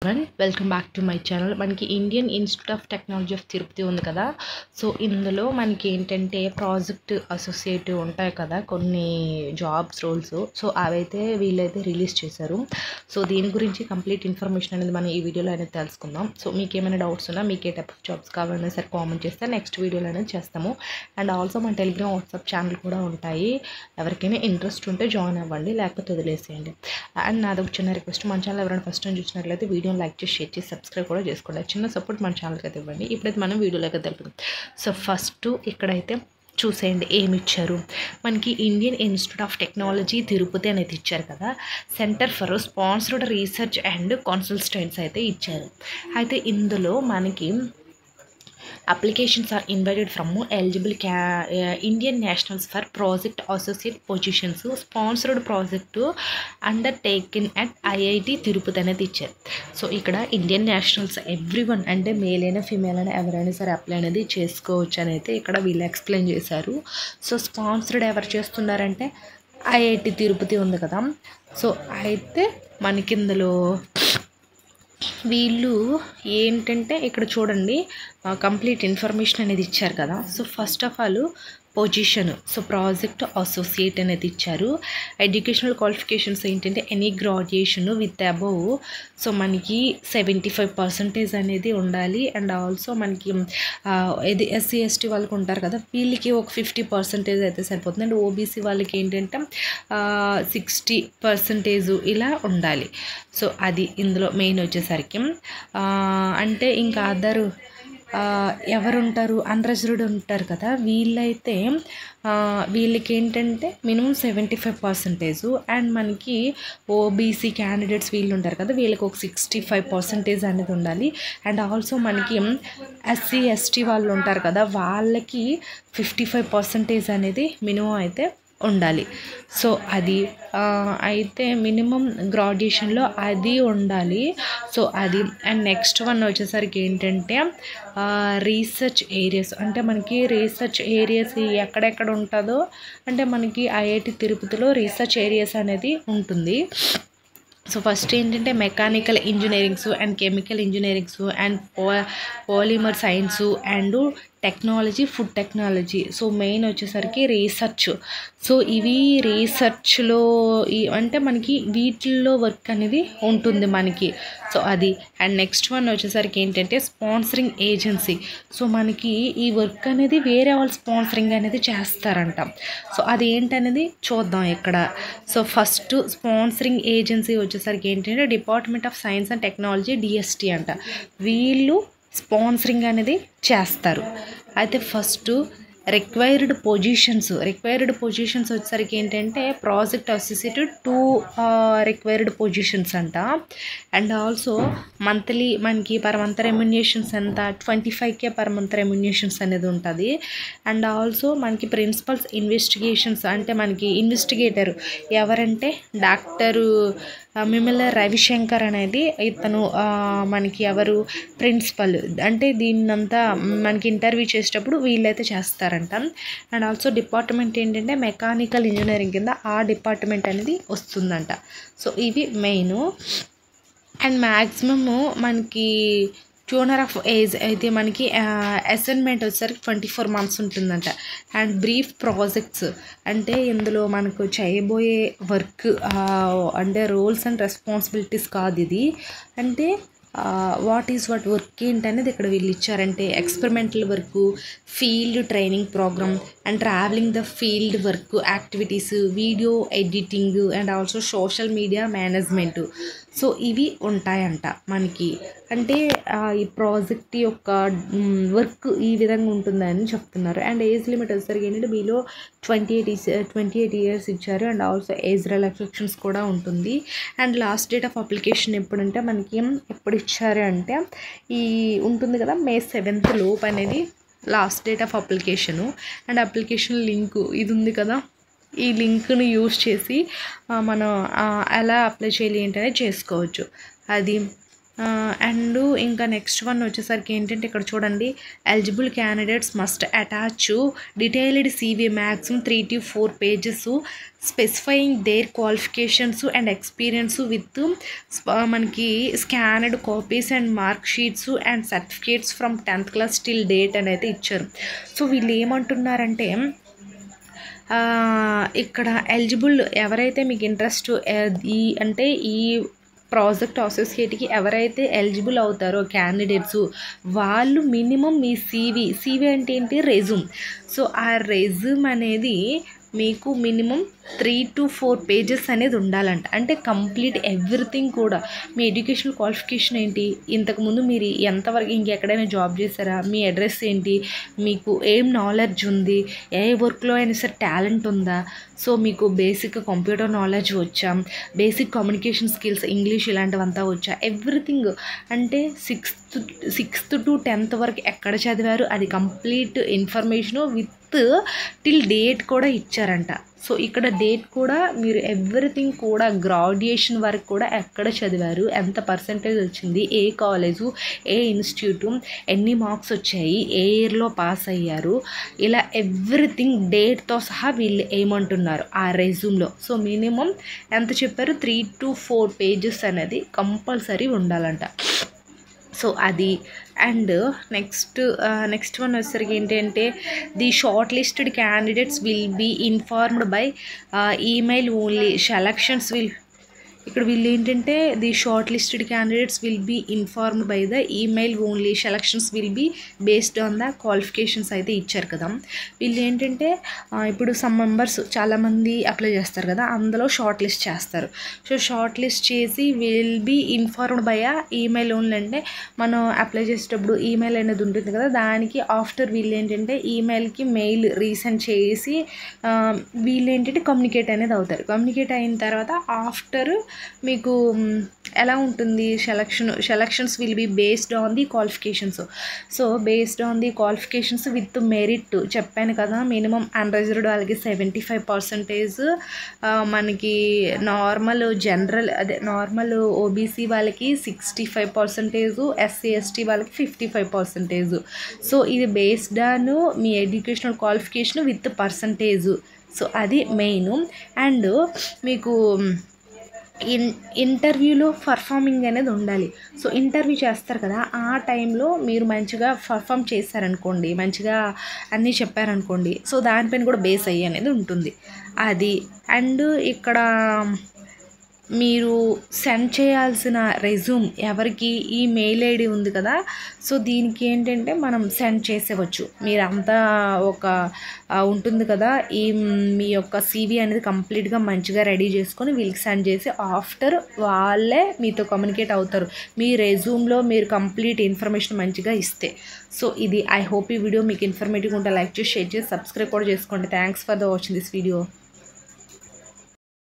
Welcome back to my channel. మనకి Indian Institute of Technology of Tirupati ఉంది కదా. So ఇందులో మనకి ఏంటంటే ప్రాజెక్ట్ అసోసియేట్ ఉంటాయి కదా కొన్ని జాబ్స్ రోల్స్. సో అవైతే వీళ్ళైతే రిలీజ్ చేశారు. సో దీని గురించి కంప్లీట్ ఇన్ఫర్మేషన్ అనేది మనం ఈ వీడియోలో అనేది తెలుసుకుందాం. సో మీకు ఏమైనా డౌట్స్ ఉన్నా, మీకు ఏ టైప్ ఆఫ్ జాబ్స్ కావాలన్నా సరే కామెంట్ చేస్తే నెక్స్ట్ వీడియోలో అనేది చేస్తాము. అండ్ ఆల్సో మన టెలిగ్రామ్ వాట్సాప్ ఛానల్ కూడా ఉంటాయి. ఎవరికైనా ఇంట్రెస్ట్ ఉంటే జాయిన్ అవ్వండి, లేకపోతే వదిలేసేయండి. అండ్ నాది ఒక చిన్న రిక్వెస్ట్, మన ఛానల్ ఎవరైనా ఫస్ట్ టైం చూసినట్లయితే వీడియో లైక్ చేసి షేర్ చేసి సబ్స్క్రైబ్ కూడా చేసుకోండి. చిన్న సపోర్ట్ మన ఛానల్కి అయితే ఇవ్వండి. ఇప్పుడైతే మనం వీడియోలోకి తెలుపుదాం. సో ఫస్ట్ ఇక్కడైతే చూసేయండి ఏమి ఇచ్చారు. మనకి Indian Institute of technology Tirupati అనేది ఇచ్చారు కదా. Centre for sponsored research and consultants అయితే ఇచ్చారు. అయితే ఇందులో మనకి applications are invited from eligible Indian nationals for project associate positions. Sponsored project undertaken at IIT Tirupati అనేది ఇచ్చారు. సో ఇక్కడ ఇండియన్ నేషనల్స్ ఎవ్రీవన్ అంటే మేల్ అయినా ఫీమేల్ అయినా ఎవరైనా సరే అప్లై అనేది చేసుకోవచ్చు అని అయితే ఇక్కడ వీళ్ళు ఎక్స్ప్లెయిన్ చేశారు. సో స్పాన్సర్డ్ ఎవరు చేస్తున్నారంటే ఐఐటి తిరుపతి ఉంది కదా. సో అయితే మనకి ఇందులో వీళ్ళు ఏంటంటే ఇక్కడ చూడండి కంప్లీట్ ఇన్ఫర్మేషన్ అనేది ఇచ్చారు కదా. So first of all position, so project associate అనేది ఇచ్చారు. ఎడ్యుకేషనల్ క్వాలిఫికేషన్స్ ఏంటంటే any graduation with above, so మనకి 75% అనేది ఉండాలి. అండ్ ఆల్సో మనకి ఇది ఎస్సీ ఎస్టీ వాళ్ళకి ఉంటారు కదా, వీళ్ళకి ఒక 50% అయితే సరిపోతుంది. అండ్ ఓబీసీ వాళ్ళకి ఏంటంటే 60% ఇలా ఉండాలి. సో అది ఇందులో మెయిన్ వచ్చేసరికి అంటే ఇంకా అదరు ఎవరుంటారు అన్రిజర్వ్డ్ ఉంటారు కదా, వీళ్ళైతే వీళ్ళకి ఏంటంటే మినిమం 75%. అండ్ మనకి ఓబీసీ క్యాండిడేట్స్ వీళ్ళు ఉంటారు కదా, వీళ్ళకి ఒక 65% అనేది ఉండాలి. అండ్ ఆల్సో మనకి ఎస్సీ ఎస్టీ వాళ్ళు ఉంటారు కదా, వాళ్ళకి 55% అనేది మినిమం అయితే ఉండాలి. సో అది అయితే మినిమం గ్రాడ్యుయేషన్లో అది ఉండాలి. సో అది. అండ్ నెక్స్ట్ వన్ వచ్చేసరికి ఏంటంటే రీసెర్చ్ ఏరియాస్, అంటే మనకి రీసెర్చ్ ఏరియాస్ ఎక్కడెక్కడ ఉంటుందో అంటే మనకి ఐఐటి తిరుపతిలో రీసెర్చ్ ఏరియాస్ అనేది ఉంటుంది. సో ఫస్ట్ ఏంటంటే mechanical engineerings and chemical engineerings and polymer science and technology, food technology. So main వచ్చేసరికి రీసెర్చ్. సో ఇవి రీసెర్చ్లో అంటే మనకి వీటిల్లో వర్క్ అనేది ఉంటుంది మనకి. సో అది. అండ్ నెక్స్ట్ వన్ వచ్చేసరికి ఏంటంటే స్పాన్సరింగ్ ఏజెన్సీ. సో మనకి ఈ వర్క్ అనేది వేరే వాళ్ళు స్పాన్సరింగ్ అనేది చేస్తారంట. సో అది ఏంటనేది చూద్దాం ఇక్కడ. సో ఫస్ట్ స్పాన్సరింగ్ ఏజెన్సీ వచ్చేసరికి ఏంటంటే department of science and technology, DST అంట, వీళ్ళు స్పాన్సరింగ్ అనేది చేస్తారు. అయితే ఫస్ట్ రిక్వైర్డ్ పొజిషన్స్ వచ్చేసరికి ఏంటంటే ప్రాజెక్ట్ అసోసియేటెడ్ 2 రిక్వైర్డ్ పొజిషన్స్ అంట. అండ్ ఆల్సో మంత్లీ మనకి పర్ మంత్ రెమ్యునరేషన్స్ ఎంత 25K పర్ మంత్ రెమ్యునరేషన్స్ అనేది ఉంటుంది. అండ్ ఆల్సో మనకి ప్రిన్సిపల్స్ ఇన్వెస్టిగేషన్స్ అంటే మనకి ఇన్వెస్టిగేటర్ ఎవరంటే డాక్టరు మిమల రవిశంకర్ అనేది ఇతను మనకి ఎవరు ప్రిన్సిపల్ అంటే దీన్నంతా మనకి ఇంటర్వ్యూ చేసేటప్పుడు వీళ్ళైతే చేస్తారంట. అండ్ ఆల్సో డిపార్ట్మెంట్ ఏంటంటే మెకానికల్ ఇంజనీరింగ్ కింద ఆ డిపార్ట్మెంట్ అనేది వస్తుందంట. సో ఇవి మెయిన్. అండ్ మ్యాక్సిమము మనకి ట్యూనర్ ఆఫ్ ఏజ్ అయితే మనకి అసైన్మెంట్ వచ్చేసరికి 24 months ఉంటుందంట. అండ్ బ్రీఫ్ ప్రాజెక్ట్స్ అంటే ఇందులో మనకు చేయబోయే వర్క్ అంటే రోల్స్ అండ్ రెస్పాన్సిబిలిటీస్ కాదు ఇది. అంటే వాట్ వర్క్ ఏంటనేది ఇక్కడ వీళ్ళు ఇచ్చారంటే experimental work, field training program and traveling the field work activities, video editing and also social media management. So ఇవి ఉంటాయంట మనకి. అంటే ఈ ప్రాజెక్ట్ యొక్క వర్క్ ఈ విధంగా ఉంటుందని చెప్తున్నారు. అండ్ ఏజ్ లిమిట్ వచ్చేసరికి ఏంటంటే మీలో 28 years ఇచ్చారు. అండ్ ఆల్సో ఏజ్ రిలాక్సేషన్స్ కూడా ఉంటుంది. And last date of application ఎప్పుడంటే మనకి ఎప్పుడు ఇచ్చారు అంటే ఈ ఉంటుంది కదా May 7th లోపు అనేది last date of application. And application link ఇది ఉంది కదా, ఈ లింక్ను యూజ్ చేసి మనం ఎలా అప్లై చేయాలి ఏంటనేది చేసుకోవచ్చు. అది. అండ్ ఇంకా నెక్స్ట్ వన్ వచ్చేసరికి ఏంటంటే ఇక్కడ చూడండి, eligible candidates must attach detailed CV maximum 3 to 4 pages specifying their qualifications and experience with మనకి scanned copies and mark sheets and certificates from 10th class till date అని అయితే ఇచ్చారు. సో వీళ్ళు ఏమంటున్నారంటే ఇక్కడ ఎలిజిబుల్ ఎవరైతే మీకు ఇంట్రెస్ట్ ఈ ప్రాజెక్ట్ అసోసియేట్కి ఎవరైతే ఎలిజిబుల్ అవుతారో క్యాండిడేట్స్ వాళ్ళు మినిమం మీ CV అంటే ఏంటి, రెజ్యూమ్. సో ఆ రెజ్యూమ్ అనేది మీకు మినిమం 3 to 4 pages అనేది ఉండాలంట. అంటే కంప్లీట్ ఎవ్రీథింగ్ కూడా, మీ ఎడ్యుకేషనల్ క్వాలిఫికేషన్ ఏంటి, ఇంతకుముందు మీరు ఎంతవరకు ఇంకెక్కడైనా జాబ్ చేశారా, మీ అడ్రస్ ఏంటి, మీకు ఏం నాలెడ్జ్ ఉంది, ఏ వర్క్లో అయినా సరే టాలెంట్ ఉందా, సో మీకు బేసిక్ కంప్యూటర్ నాలెడ్జ్ వచ్చా, బేసిక్ కమ్యూనికేషన్ స్కిల్స్ ఇంగ్లీష్ ఇలాంటివంతా వచ్చా, ఎవ్రీథింగ్. అంటే 6th to 10th వరకు ఎక్కడ చదివారు అది complete information with till date కూడా ఇచ్చారంట. సో ఇక్కడ డేట్ కూడా మీరు ఎవ్రీథింగ్ కూడా గ్రాడ్యుయేషన్ వరకు కూడా ఎక్కడ చదివారు, ఎంత పర్సంటేజ్ వచ్చింది, ఏ కాలేజు, ఏ ఇన్స్టిట్యూటు, ఎన్ని మార్క్స్ వచ్చాయి, ఏ ఇయర్లో పాస్ అయ్యారు, ఇలా ఎవ్రీథింగ్ డేట్తో సహా వీళ్ళు ఏమంటున్నారు ఆ రెజ్యూమ్లో. సో మినిమం ఎంత చెప్పారు, 3 to 4 pages అనేది కంపల్సరీ ఉండాలంట. సో అది. అండ్ నెక్స్ట్ వన్ వచ్చేసరికి ఏంటంటే the short listed candidates will be informed by email only. Selections will, ఇక్కడ వీళ్ళు ఏంటంటే the short listed candidates will be informed by the email only. Selections will be based on the qualifications అయితే ఇచ్చారు కదా. వీళ్ళు ఏంటంటే ఇప్పుడు సమ్ మెంబర్స్ చాలామంది అప్లై చేస్తారు కదా, అందులో షార్ట్ లిస్ట్ చేస్తారు. సో షార్ట్ లిస్ట్ చేసి విల్ బీ ఇన్ఫార్మ్డ్ బై ఆ ఈమెయిల్ ఓన్లీ. అంటే మనం అప్లై చేసేటప్పుడు ఈమెయిల్ అనేది ఉంటుంది కదా, దానికి ఆఫ్టర్ వీళ్ళు ఏంటంటే ఈమెయిల్కి మెయిల్ రీసెండ్ చేసి వీళ్ళు ఏంటంటే కమ్యూనికేట్ అనేది అవుతారు. కమ్యూనికేట్ అయిన తర్వాత ఆఫ్టర్ మీకు ఎలా ఉంటుంది, selections will be based on the qualifications. So based on the qualifications with merit చెప్పాను కదా, మినిమం అన్రిజర్వ్డ్ వాళ్ళకి 75%, మనకి నార్మల్ జనరల్ నార్మల్ OBC వాళ్ళకి 65%, SC ST వాళ్ళకి 55%. సో ఇది based on me educational qualification with percentage. So అది main. And మీకు ఇంటర్వ్యూలో పర్ఫార్మింగ్ అనేది ఉండాలి. సో ఇంటర్వ్యూ చేస్తారు కదా, ఆ టైంలో మీరు మంచిగా పర్ఫామ్ చేశారనుకోండి, మంచిగా అన్నీ చెప్పారనుకోండి, సో దానిపైన కూడా బేస్ అయ్యి అనేది ఉంటుంది అది. అండ్ ఇక్కడ మీరు సెండ్ చేయాల్సిన రెజ్యూమ్ ఎవరికి, ఈ మెయిల్ ఐడి ఉంది కదా, సో దీనికి ఏంటంటే మనం సెండ్ చేసేవచ్చు. మీరంతా ఒక ఉంటుంది కదా, ఈ మీ యొక్క CV అనేది కంప్లీట్గా మంచిగా రెడీ చేసుకొని వీళ్ళకి సెండ్ చేసి ఆఫ్టర్ వాళ్ళే మీతో కమ్యూనికేట్ అవుతారు, మీ రెజ్యూమ్లో మీరు కంప్లీట్ ఇన్ఫర్మేషన్ మంచిగా ఇస్తే. సో ఇది. ఐ హోప్ ఈ వీడియో మీకు ఇన్ఫర్మేటివ్గా ఉంటే లైక్ చేసి, షేర్ చేసి, సబ్స్క్రైబ్ కూడా చేసుకోండి. Thanks for the watching this video.